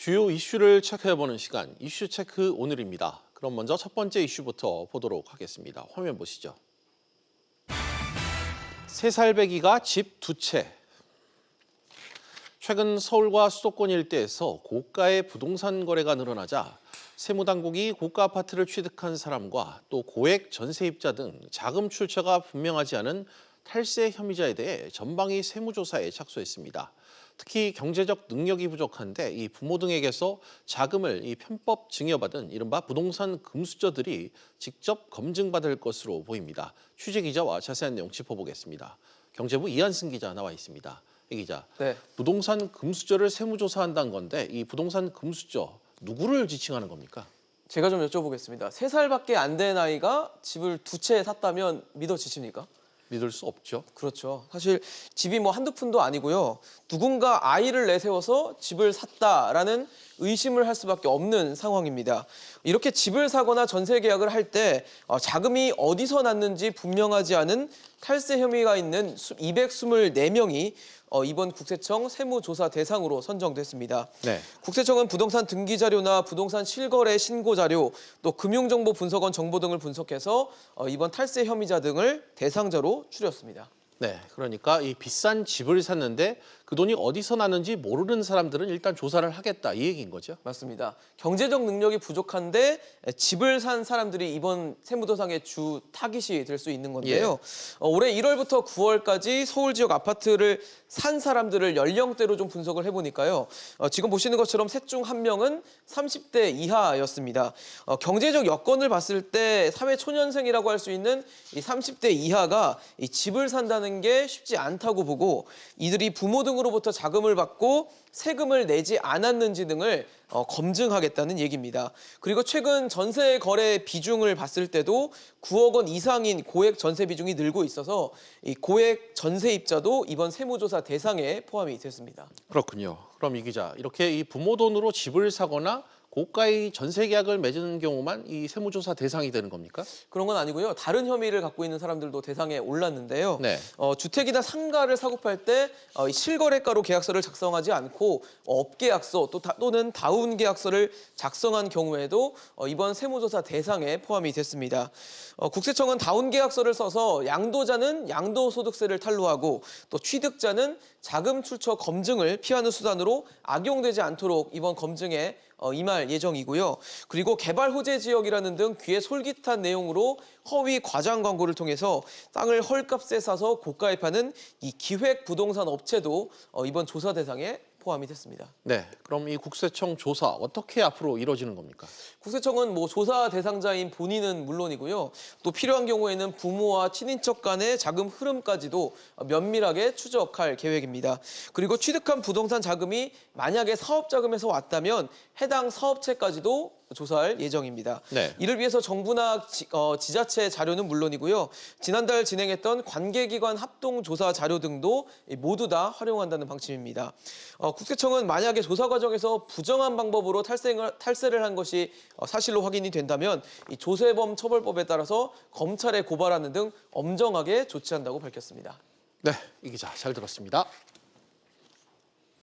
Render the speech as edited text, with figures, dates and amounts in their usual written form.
주요 이슈를 체크해보는 시간, 이슈 체크 오늘입니다. 그럼 먼저 첫 번째 이슈부터 보도록 하겠습니다. 화면 보시죠. 3살배기가 집 2채. 최근 서울과 수도권 일대에서 고가의 부동산 거래가 늘어나자 세무당국이 고가 아파트를 취득한 사람과 또 고액 전세입자 등 자금 출처가 분명하지 않은 탈세 혐의자에 대해 전방위 세무조사에 착수했습니다. 특히 경제적 능력이 부족한데 이 부모 등에게서 자금을 편법 증여받은 이른바 부동산 금수저들이 직접 검증받을 것으로 보입니다. 취재 기자와 자세한 내용 짚어보겠습니다. 경제부 이한승 기자 나와 있습니다. 이 기자, 네. 부동산 금수저를 세무조사한다는 건데 이 부동산 금수저 누구를 지칭하는 겁니까? 제가 좀 여쭤보겠습니다. 3살밖에 안 된 아이가 집을 2채 샀다면 믿어지십니까? 믿을 수 없죠. 그렇죠. 사실 집이 한두 푼도 아니고요. 누군가 아이를 내세워서 집을 샀다라는 의심을 할 수밖에 없는 상황입니다. 이렇게 집을 사거나 전세 계약을 할 때 자금이 어디서 났는지 분명하지 않은 탈세 혐의가 있는 224명이 이번 국세청 세무조사 대상으로 선정됐습니다. 네. 국세청은 부동산 등기 자료나 부동산 실거래 신고 자료, 또 금융정보분석원 정보 등을 분석해서 이번 탈세 혐의자 등을 대상자로 추렸습니다. 네, 그러니까 이 비싼 집을 샀는데 그 돈이 어디서 났는지 모르는 사람들은 일단 조사를 하겠다 이 얘기인 거죠? 맞습니다. 경제적 능력이 부족한데 집을 산 사람들이 이번 세무조사의 주 타깃이 될 수 있는 건데요. 올해 1월부터 9월까지 서울 지역 아파트를 산 사람들을 연령대로 좀 분석을 해보니까요. 지금 보시는 것처럼 셋 중 1명은 30대 이하였습니다. 경제적 여건을 봤을 때 사회초년생이라고 할 수 있는 이 30대 이하가 이 집을 산다는 게 쉽지 않다고 보고 이들이 부모 등으로부터 자금을 받고 세금을 내지 않았는지 등을 검증하겠다는 얘기입니다. 그리고 최근 전세 거래 비중을 봤을 때도 9억 원 이상인 고액 전세 비중이 늘고 있어서 이 고액 전세입자도 이번 세무조사 대상에 포함이 됐습니다. 그렇군요. 그럼 이 기자, 이렇게 이 부모 돈으로 집을 사거나 고가의 전세 계약을 맺은 경우만 이 세무조사 대상이 되는 겁니까? 그런 건 아니고요. 다른 혐의를 갖고 있는 사람들도 대상에 올랐는데요. 네. 주택이나 상가를 사고 팔 때 실거래가로 계약서를 작성하지 않고 업계약서 또는 다운계약서를 작성한 경우에도 이번 세무조사 대상에 포함이 됐습니다. 국세청은 다운계약서를 써서 양도자는 양도소득세를 탄로하고 또 취득자는 자금 출처 검증을 피하는 수단으로 악용되지 않도록 이번 검증에 임할 예정이고요. 그리고 개발 호재 지역이라는 등 귀에 솔깃한 내용으로 허위 과장 광고를 통해서 땅을 헐값에 사서 고가에 파는 이 기획 부동산 업체도 이번 조사 대상에 포함이 됐습니다. 네, 그럼 이 국세청 조사 어떻게 앞으로 이루어지는 겁니까? 국세청은 조사 대상자인 본인은 물론이고요. 또 필요한 경우에는 부모와 친인척 간의 자금 흐름까지도 면밀하게 추적할 계획입니다. 그리고 취득한 부동산 자금이 만약에 사업 자금에서 왔다면 해당 사업체까지도 조사할 예정입니다. 네. 이를 위해서 정부나 지자체 자료는 물론이고요. 지난달 진행했던 관계기관 합동조사 자료 등도 모두 다 활용한다는 방침입니다. 국세청은 만약에 조사 과정에서 부정한 방법으로 탈세를 한 것이 사실로 확인이 된다면 이 조세범 처벌법에 따라서 검찰에 고발하는 등 엄정하게 조치한다고 밝혔습니다. 네, 이 기자 잘 들었습니다.